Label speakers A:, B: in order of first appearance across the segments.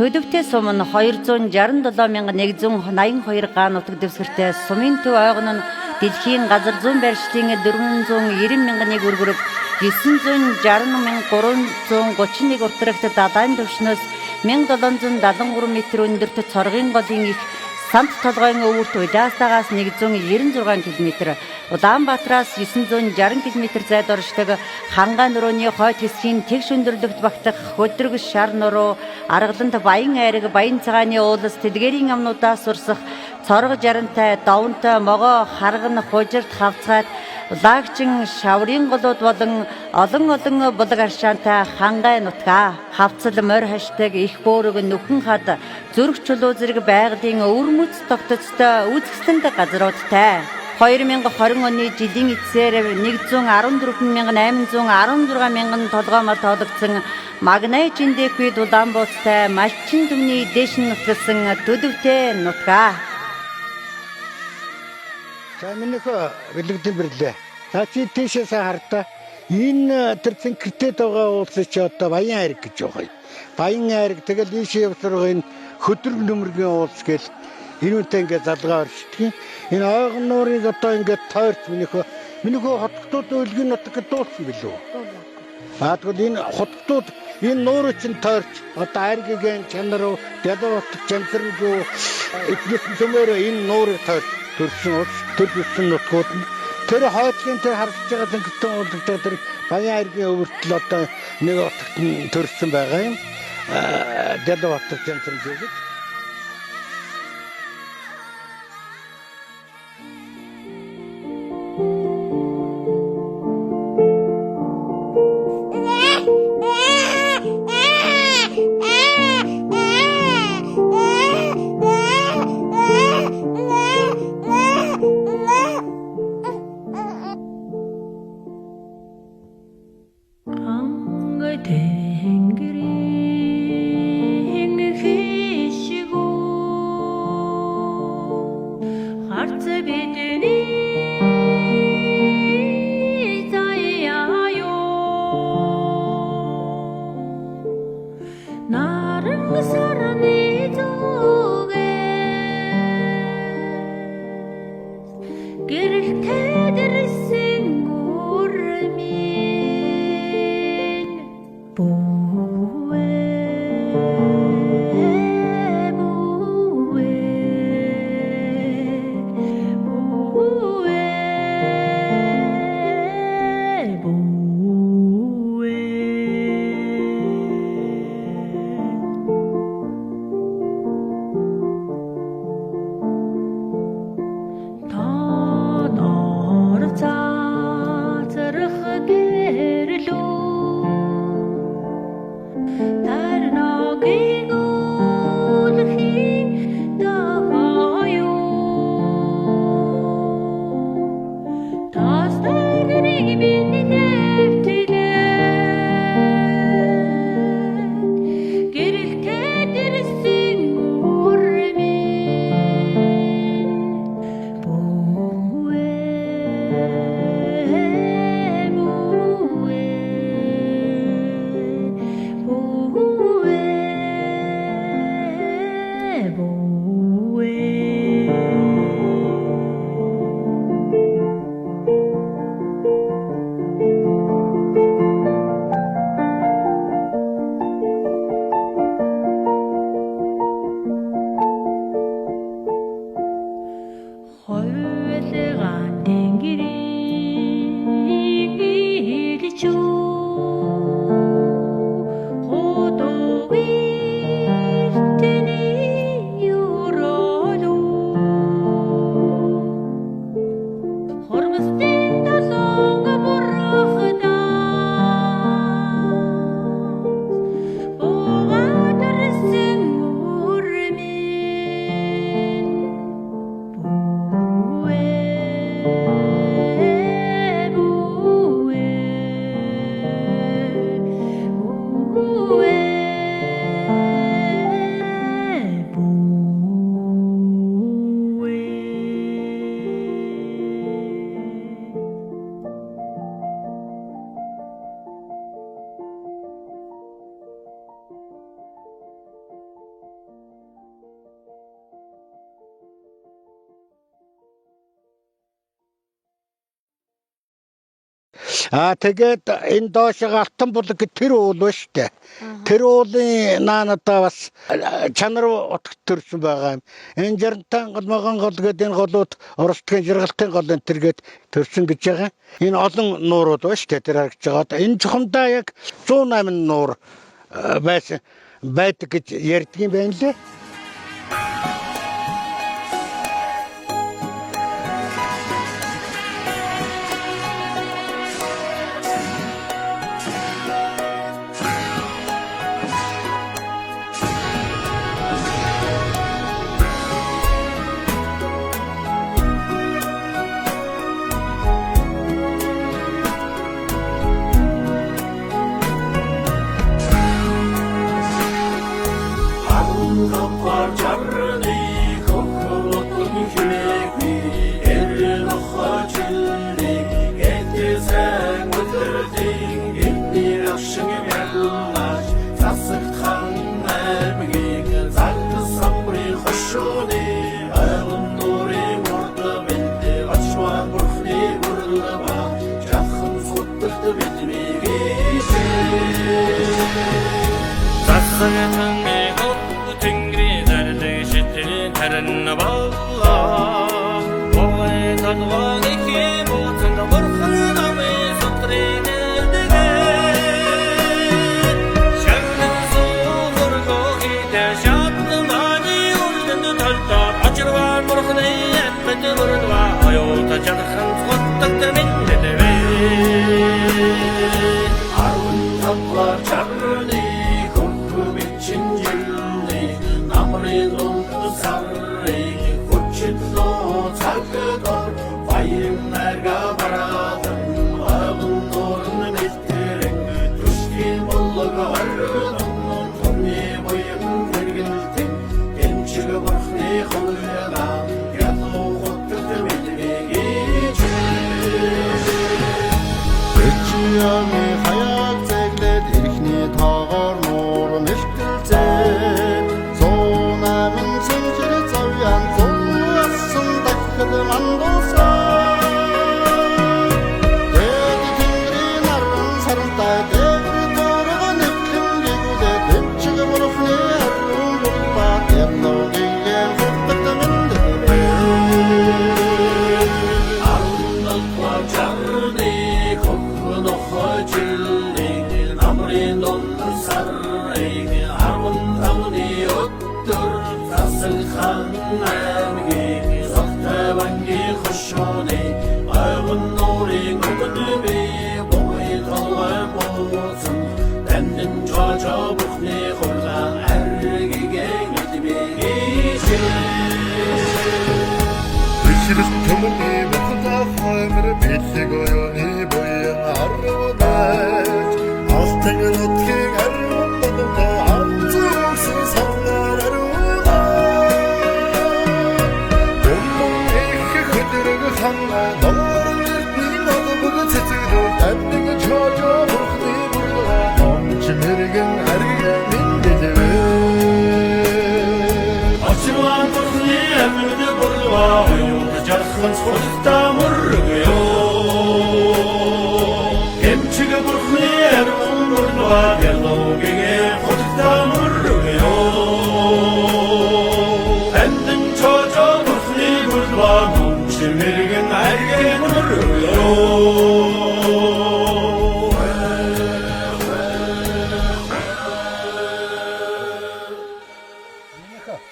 A: Төлөвтэй сум нь 267,182 га нутаг дэвсгэртэй сумын төв ойгон нь дэлхийн газар зүүн байршлын 490,000 өргөрөг 961,331 уртарагт далайн түвшнөөс 1773 м өндөрт цоргын голын их Самт толгойн өвөрт Улаастагаас 196 км, Улаанбаатараас 960 км зайд оршдог Хангаа нурууны хойд хэсгийн тэгш өндөрлөгт багтах хөдрөг шар нуруу, Аргалант Баян айраг, Баян цагааны уулас тэдгээрийн амнуудаас урсах цорго жарантай, довонтой, могоо харган хужирт хавцгаад лагчин шаврын голууд болон олон булаг аршаантай Хангай нутгаа хавцал морь хашдаг их бөөрөг нүхэн хад зүрх чулуу зэрэг байгалийн өвөрмөц тогтцтой үзэсгэлэнт газруудтай 2020 оны жилийн эцсээр 114,816 толгоомор тоологдсон Магнайч индеквид Улаанбуудтай Малчин түмний дэшин нутгалсан Төлөвтэй нутгаа.
B: За минийхөө бэлэгдэн бирлээ. За чи тийшээс хардаа энэ тэр цэнхэртэй байгаа уулс чи одоо Баян айраг гэж байгаа юм. Баян айраг тэгэл ийшээ явсарга энэ хөдрөг нөмөргийн уулс гэл энүүнтэй ингээд залгаа оршдгийг. Энэ ойгон нуурыг одоо ингээд тойрч минийхөө хотготууд өлгийн нутаг дуулсан билүү? Тэгвэл энэ хотготууд энэ нуурыг чинь тойрч одоо айргийн чанар Дэлбат Жамсрангуу эдгээс төмөр энэ нуурыг тойрч төрсөн нутгууд нь тэр хойдлын тэр харагдж байгаа зөнгөтөн уулж байгаа тэр Баян айргийн өвөртөл одоо нэг утагт нь төрсөн байгаа юм. Дэлбат Жамсрангуу гэж. Тэгээд энэ доошоо алтан булаг гэх тэр уул ба штэ. Тэр уулын наанадаа бас чанар утга төрсөн байгаа юм. Энэ жарантан гол могон гол гэдэг энэ голууд оростгийн жиргалтын гол энэ төргээд төрсөн гэж байгаа. Энэ олон нуурууд ба штэ тэр харагдж байгаа. Энэ чухамдаа яг 108 нуур байдаг гэж ярьдаг юм байна лээ.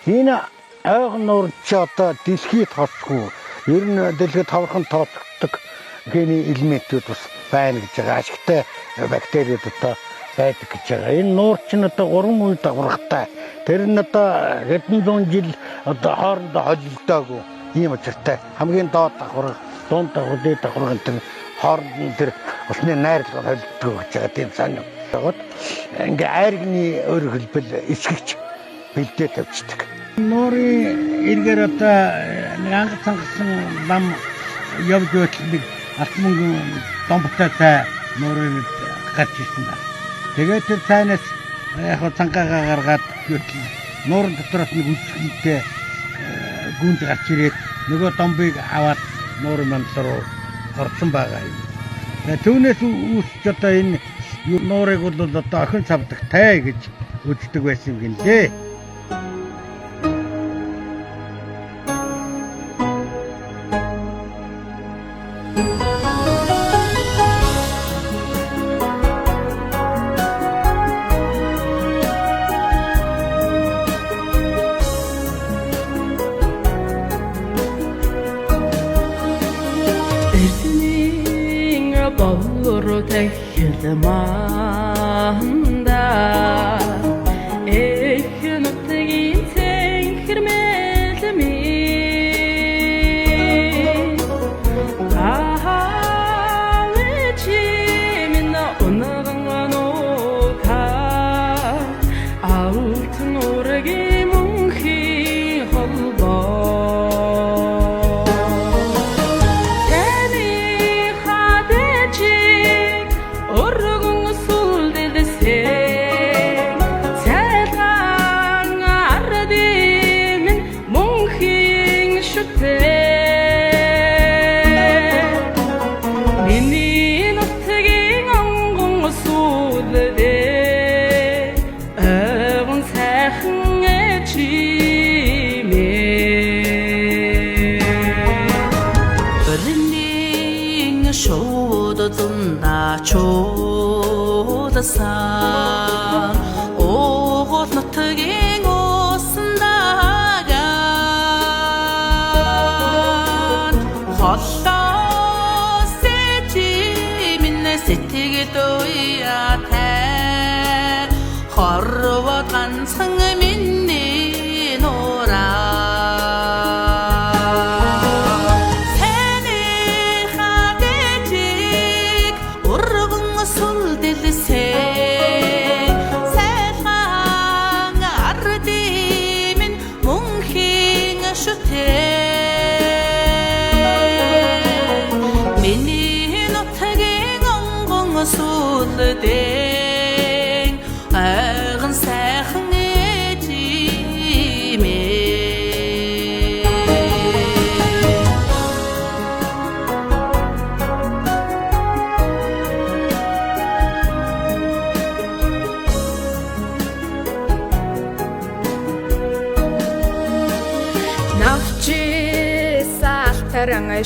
B: Энэ ойгон нуур чи одоо дэлхийд тооцгүй. Ер нь дэлхийд товхон тооцогддог гений элементүүд бас байна гэж байгаа. Ашигтай бактериуд одоо байдаг гэж байгаа. Энэ нуур чинь одоо 3 үе дагаврахтай. Тэр нь одоо хэдэн зуун жил одоо хоорондоо холилдоогүй ийм учиртай. Хамгийн доод дагавар, дунд дагавар, дээд дагавар энэ хооронд нь тэр усны найрлага холилддог гэж байгаа. Тийм сайн. Ингээ айргны өөр хэлбэл эсгэгч бэлдээ тавьчихдаг. Нуурын эргээр одоо нэг анх цангасан нам явж байхад нэг алтмөнгөн домботой цай нуурын гарч ирсэн байна. Тэгээд тэр цайнаас яг цангаагаа гаргаад нуурын дотроос нэг үсгэнтэй гүнд гарч ирээд нөгөө домбыг аваад нуурын мандал руу орсон байгаа юм. Түүнээс үүсч одоо энэ нуурыг бол одоо охин савдагтай гэж үздэг байсан юм гинлээ.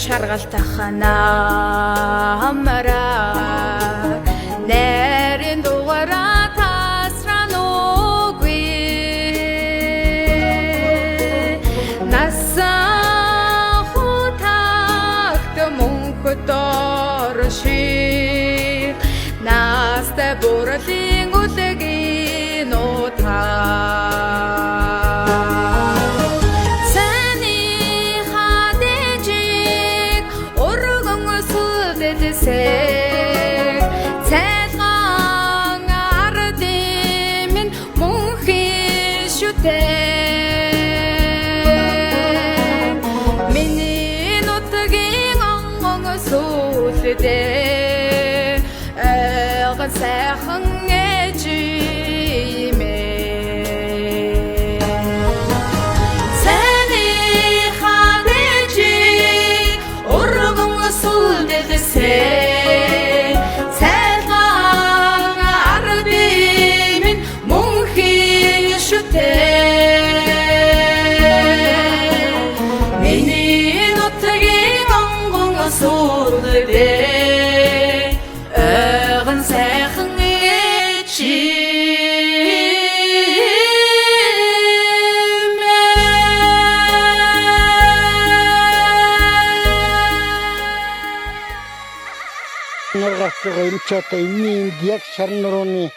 C: Шаргалтахана амара нэрэн дугара тасраноггүй наса хутагт мөнхөдөрши наста бурлин үлгийн утга цайлгаан ардимын мөнхийн шүтэн миний нутгийн онгон сүлдээ айган сайхан эжимээ сэни хадежи урган сүлдээсээ
B: Эмчата энэ яг шарн нурууны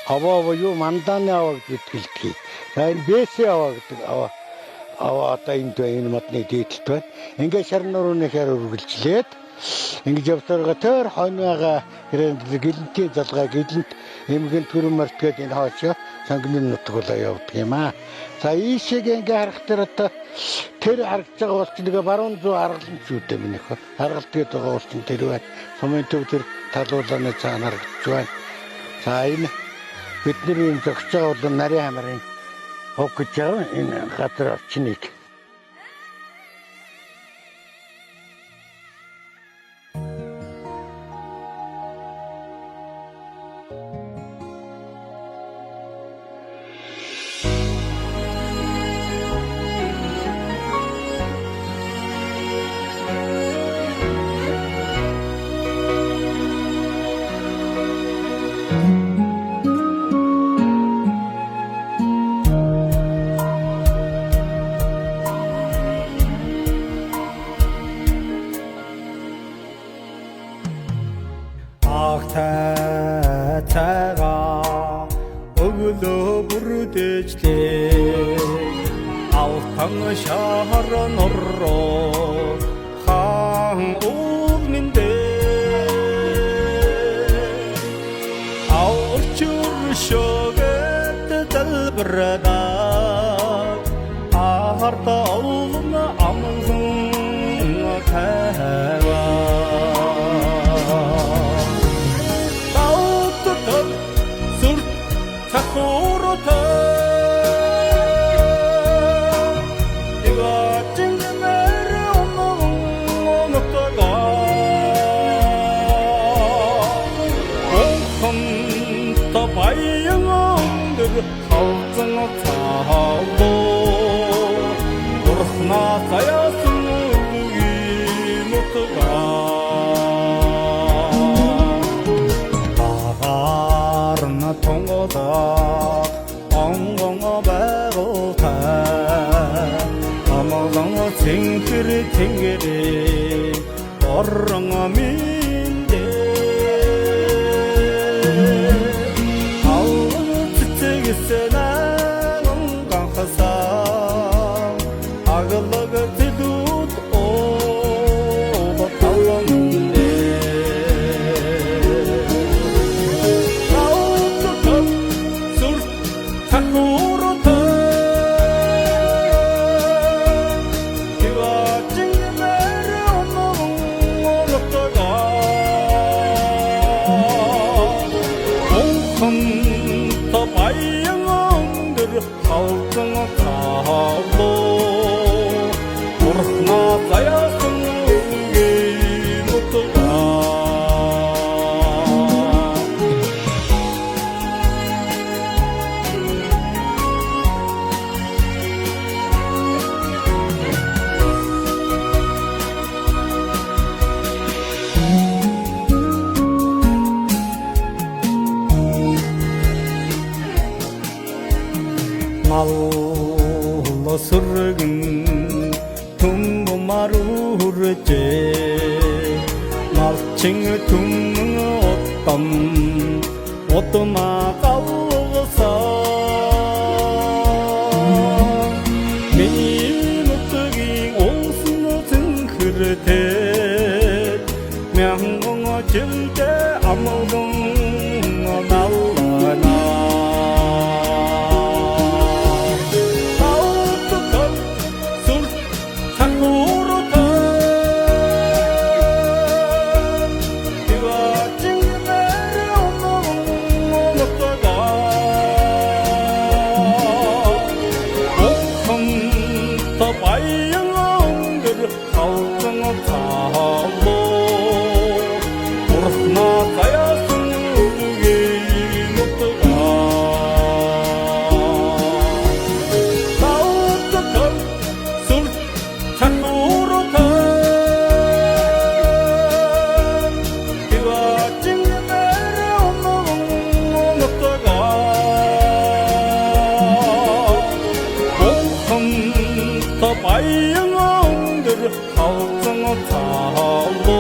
B: аваа буюу мандааны аваа гэж хэлдэг. За энэ бэсэ аваа гэдэг аваа одоо энэ модны дээдлэлт байна. Ингээ шарн нурууны хэр үргэлжлээд ингэж явсарга тэр хойноога гэлэнтийн залгаа гэлэнт эмгэн төрөн мартгээд энэ хаашаа сонгоны нутгуулаа явдаг юм аа. За ийшээ ингээ харах тэр одоо тэр харагдж байгаа бол нэг баруун зүү аргалан зүйтэй минийх. Аргалдгээд байгаа бол тэр байна. Сумын төв тэр талуулааны цаана харагдж байна. За энэ бидний энэ зогсож байгаа бол нарийн хамрын хог гэж байгаа энэ газар орчныг.
D: өглөө бүрдээжлээ алтан шаран орроо хаан уулминдээ аурчур шогет дэлбэрдаа арта олна амзун кава таутот сур тахурото халзан цаалоо урхна саясан үгийнутгаа агарна тонгодоо онгонго байгуултай амгалан цэнхэр тэнгэрээ орронго миндээ Senang kangkasang agalag tidut o batalangne Kaututam sur takurota Kiwa jingmere onong olotaga Ongkong tabay халзан цаалоо урхна заяасан үгийнутгаа малло сүргэн түммарурчэ малчин түмэн оттам отма калгаса минутгийн онсон цэнхэртэ мянгон жилдэ амгон наллана баян өндөр халзан цаалуу